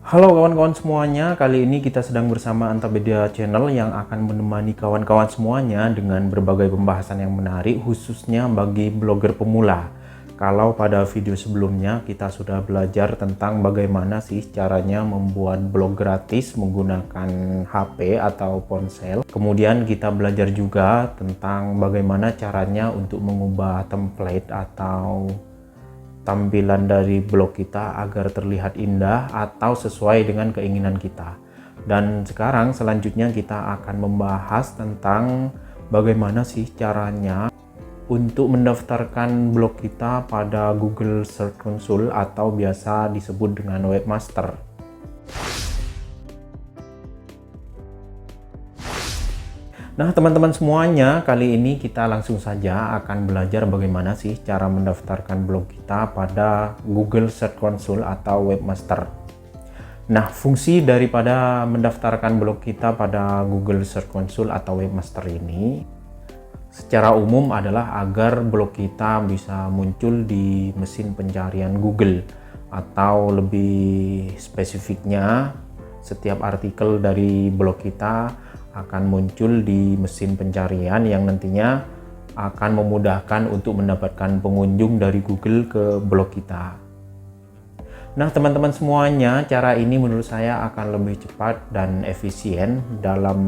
Halo kawan-kawan semuanya, kali ini kita sedang bersama Antapedia Channel yang akan menemani kawan-kawan semuanya dengan berbagai pembahasan yang menarik khususnya bagi blogger pemula. Kalau pada video sebelumnya kita sudah belajar tentang bagaimana sih caranya membuat blog gratis menggunakan HP atau ponsel. Kemudian kita belajar juga tentang bagaimana caranya untuk mengubah template atau tampilan dari blog kita agar terlihat indah atau sesuai dengan keinginan kita. Dan sekarang selanjutnya kita akan membahas tentang bagaimana sih caranya untuk mendaftarkan blog kita pada Google Search Console atau biasa disebut dengan Webmaster. Nah teman-teman semuanya, kali ini kita langsung saja akan belajar bagaimana sih cara mendaftarkan blog kita pada Google Search Console atau Webmaster. Nah, fungsi daripada mendaftarkan blog kita pada Google Search Console atau Webmaster ini secara umum adalah agar blog kita bisa muncul di mesin pencarian Google, atau lebih spesifiknya setiap artikel dari blog kita akan muncul di mesin pencarian yang nantinya akan memudahkan untuk mendapatkan pengunjung dari Google ke blog kita. Nah teman-teman semuanya, cara ini menurut saya akan lebih cepat dan efisien dalam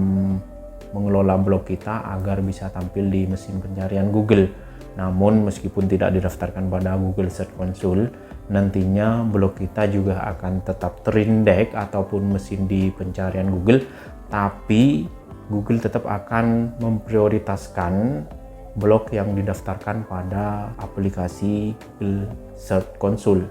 mengelola blog kita agar bisa tampil di mesin pencarian Google. Namun meskipun tidak didaftarkan pada Google Search Console, nantinya blog kita juga akan tetap terindeks ataupun mesin di pencarian Google, tapi Google tetap akan memprioritaskan blog yang didaftarkan pada aplikasi Google Search Console.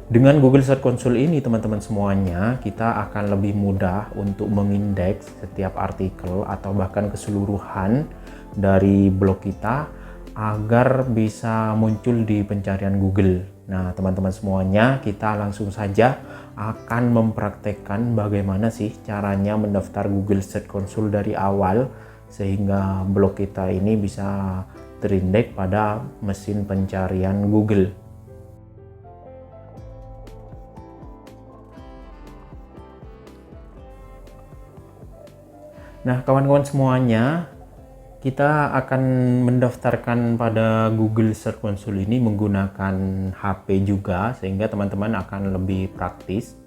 Dengan Google Search Console ini teman-teman semuanya, kita akan lebih mudah untuk mengindeks setiap artikel atau bahkan keseluruhan dari blog kita agar bisa muncul di pencarian Google. Nah teman-teman semuanya, kita langsung saja akan mempraktekkan bagaimana sih caranya mendaftar Google Search Console dari awal sehingga blog kita ini bisa terindeks pada mesin pencarian Google. Nah kawan-kawan semuanya, kita akan mendaftarkan pada Google Search Console ini menggunakan HP juga, sehingga teman-teman akan lebih praktis.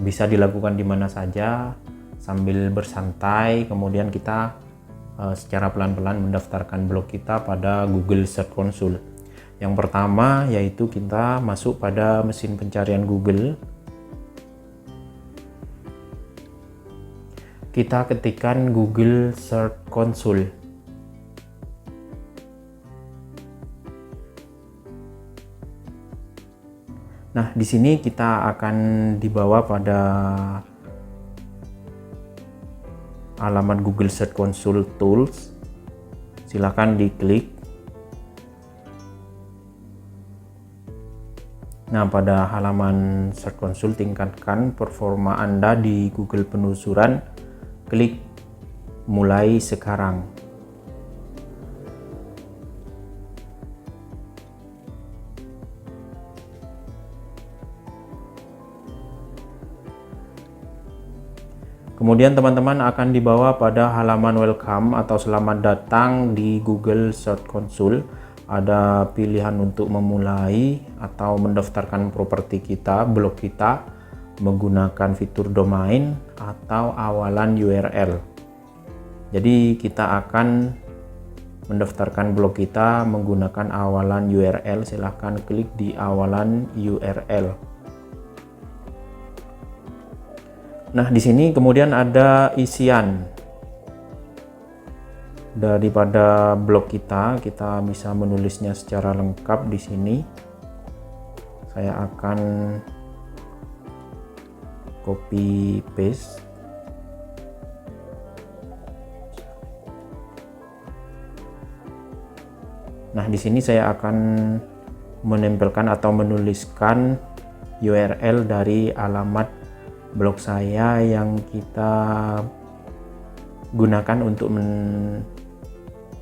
Bisa dilakukan di mana saja sambil bersantai. Kemudian kita secara pelan-pelan mendaftarkan blog kita pada Google Search Console. Yang pertama yaitu kita masuk pada mesin pencarian Google. Kita ketikkan Google Search Console. Nah, di sini kita akan dibawa pada alamat Google Search Console Tools. Silakan diklik. Nah, pada halaman Search Console, tingkatkan performa Anda di Google penelusuran. Klik mulai sekarang. Kemudian teman-teman akan dibawa pada halaman welcome atau selamat datang di Google Search Console. Ada pilihan untuk memulai atau mendaftarkan properti kita, blog kita, menggunakan fitur domain atau awalan URL. Jadi kita akan mendaftarkan blog kita menggunakan awalan URL. Silahkan klik di awalan URL. Nah, di sini kemudian ada isian daripada blog kita. Kita bisa menulisnya secara lengkap di sini. Saya akan copy paste. Nah, di sini saya akan menempelkan atau menuliskan URL dari alamat blog saya yang kita gunakan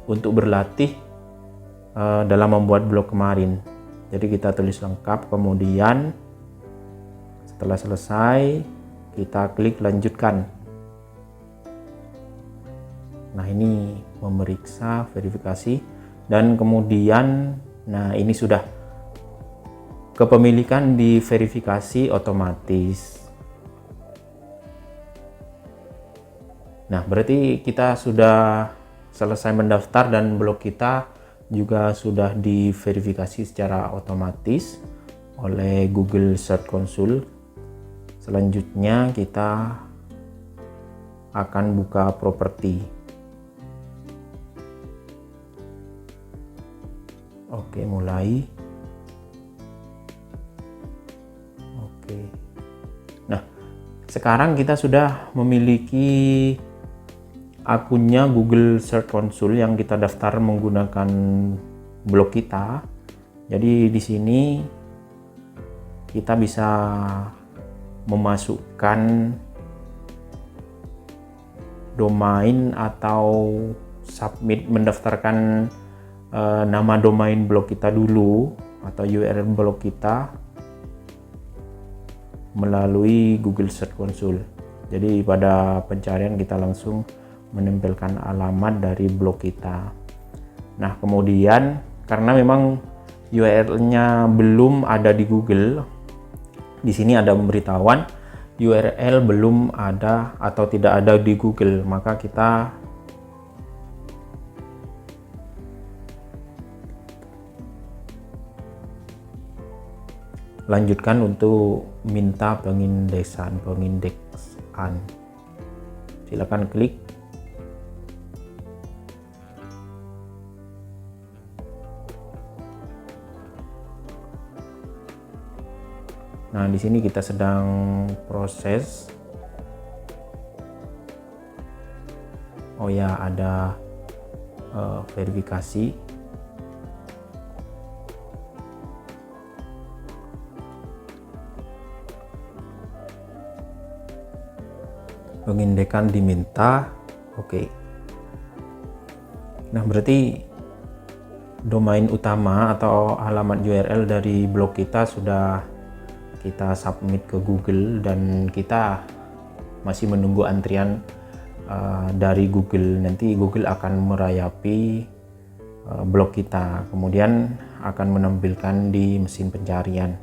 untuk berlatih dalam membuat blog kemarin. Jadi kita tulis lengkap, kemudian Setelah selesai, kita klik lanjutkan. Nah, ini memeriksa verifikasi dan kemudian nah ini sudah kepemilikan diverifikasi otomatis. Nah, berarti kita sudah selesai mendaftar dan blog kita juga sudah diverifikasi secara otomatis oleh Google Search Console. Selanjutnya kita akan buka properti. Oke, mulai. Oke. Nah, sekarang kita sudah memiliki akunnya Google Search Console yang kita daftar menggunakan blog kita. Jadi di sini kita bisa memasukkan domain atau submit mendaftarkan nama domain blog kita dulu atau URL blog kita melalui Google Search Console. Jadi pada pencarian kita langsung menempelkan alamat dari blog kita. Nah, kemudian karena memang URL-nya belum ada di Google, di sini ada pemberitahuan URL belum ada atau tidak ada di Google, maka kita lanjutkan untuk minta pengindeksan. Silakan klik. Nah, di sini kita sedang proses. Oh ya, ada verifikasi. Pengindekan diminta. Oke. Nah, berarti domain utama atau alamat URL dari blog kita sudah kita submit ke Google dan kita masih menunggu antrian dari Google. Nanti Google akan merayapi blog kita, kemudian akan menampilkan di mesin pencarian.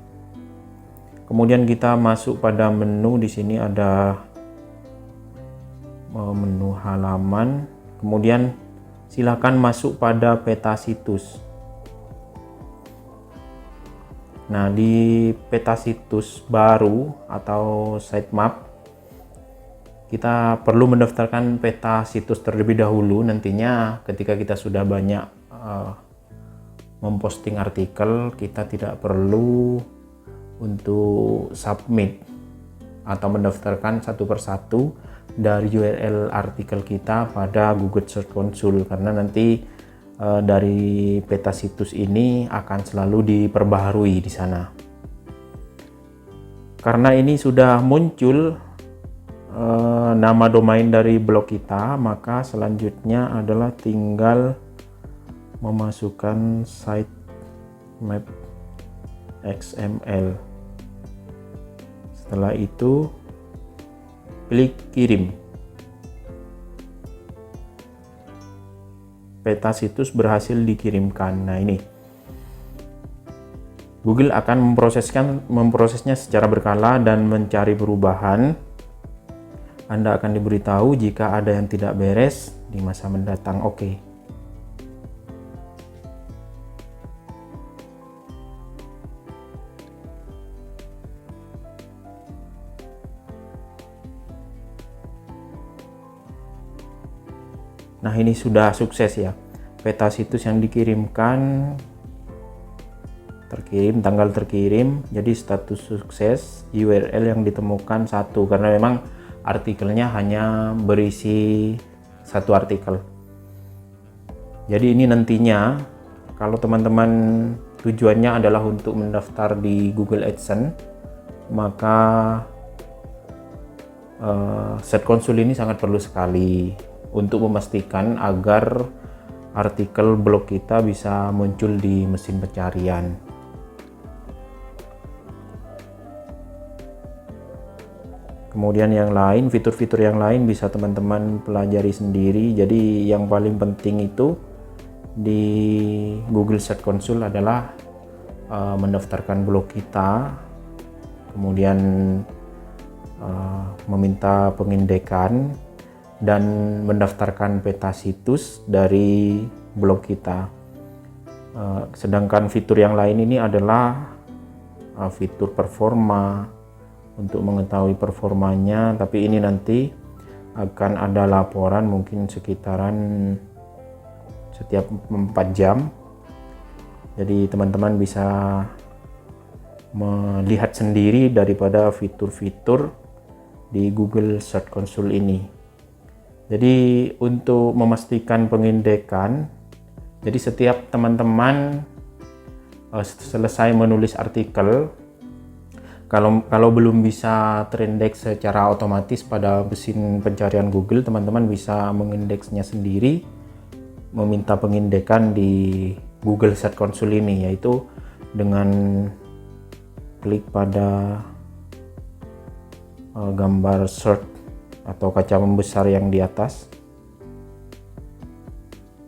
Kemudian kita masuk pada menu. Di sini ada menu halaman, kemudian silakan masuk pada peta situs. Nah, di peta situs baru atau sitemap kita perlu mendaftarkan peta situs terlebih dahulu. Nantinya ketika kita sudah banyak memposting artikel, kita tidak perlu untuk submit atau mendaftarkan satu persatu dari URL artikel kita pada Google Search Console, karena nanti dari peta situs ini akan selalu diperbaharui di sana. Karena ini sudah muncul nama domain dari blog kita, maka selanjutnya adalah tinggal memasukkan sitemap XML. Setelah itu klik kirim. Peta situs berhasil dikirimkan. Nah, ini Google akan memprosesnya secara berkala dan mencari perubahan. Anda akan diberitahu jika ada yang tidak beres di masa mendatang. Oke. Nah, ini sudah sukses ya. Peta situs yang dikirimkan terkirim, tanggal terkirim, jadi status sukses. URL yang ditemukan 1, karena memang artikelnya hanya berisi 1 artikel. Jadi ini nantinya kalau teman-teman tujuannya adalah untuk mendaftar di Google AdSense, maka Search Console ini sangat perlu sekali untuk memastikan agar artikel blog kita bisa muncul di mesin pencarian. Kemudian yang lain, fitur-fitur yang lain bisa teman-teman pelajari sendiri. Jadi yang paling penting itu di Google Search Console adalah mendaftarkan blog kita, kemudian meminta pengindekan dan mendaftarkan peta situs dari blog kita. Sedangkan fitur yang lain ini adalah fitur performa, untuk mengetahui performanya, tapi ini nanti akan ada laporan mungkin sekitaran setiap 4 jam. Jadi teman-teman bisa melihat sendiri daripada fitur-fitur di Google Search Console ini. Jadi untuk memastikan pengindekan, jadi setiap teman-teman selesai menulis artikel, kalau belum bisa terindeks secara otomatis pada mesin pencarian Google, teman-teman bisa mengindeksnya sendiri, meminta pengindekan di Google Search Console ini, yaitu dengan klik pada gambar search atau kaca membesar yang di atas.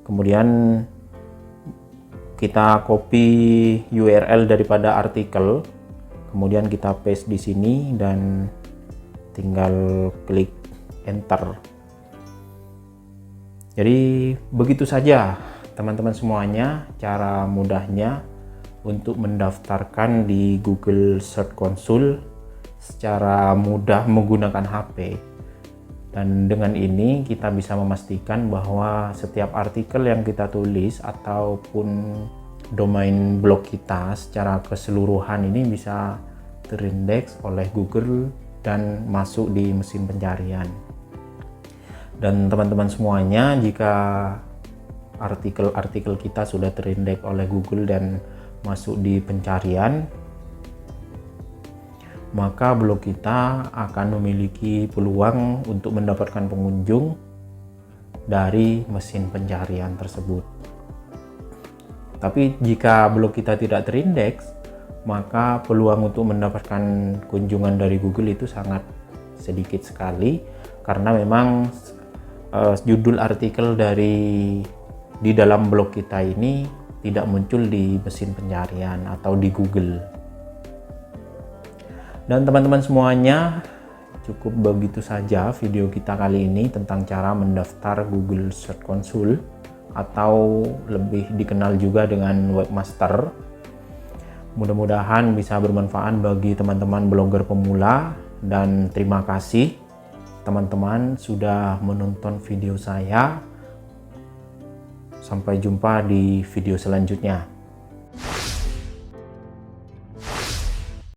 Kemudian kita copy URL daripada artikel, kemudian kita paste di sini dan tinggal klik enter. Jadi begitu saja teman-teman semuanya cara mudahnya untuk mendaftarkan di Google Search Console secara mudah menggunakan HP. Dan dengan ini kita bisa memastikan bahwa setiap artikel yang kita tulis ataupun domain blog kita secara keseluruhan ini bisa terindeks oleh Google dan masuk di mesin pencarian. Dan teman-teman semuanya, jika artikel-artikel kita sudah terindeks oleh Google dan masuk di pencarian, maka blog kita akan memiliki peluang untuk mendapatkan pengunjung dari mesin pencarian tersebut. Tapi jika blog kita tidak terindeks, maka peluang untuk mendapatkan kunjungan dari Google itu sangat sedikit sekali, karena memang judul artikel di dalam blog kita ini tidak muncul di mesin pencarian atau di Google. Dan teman-teman semuanya, cukup begitu saja video kita kali ini tentang cara mendaftar Google Search Console atau lebih dikenal juga dengan Webmaster. Mudah-mudahan bisa bermanfaat bagi teman-teman blogger pemula, dan terima kasih teman-teman sudah menonton video saya. Sampai jumpa di video selanjutnya.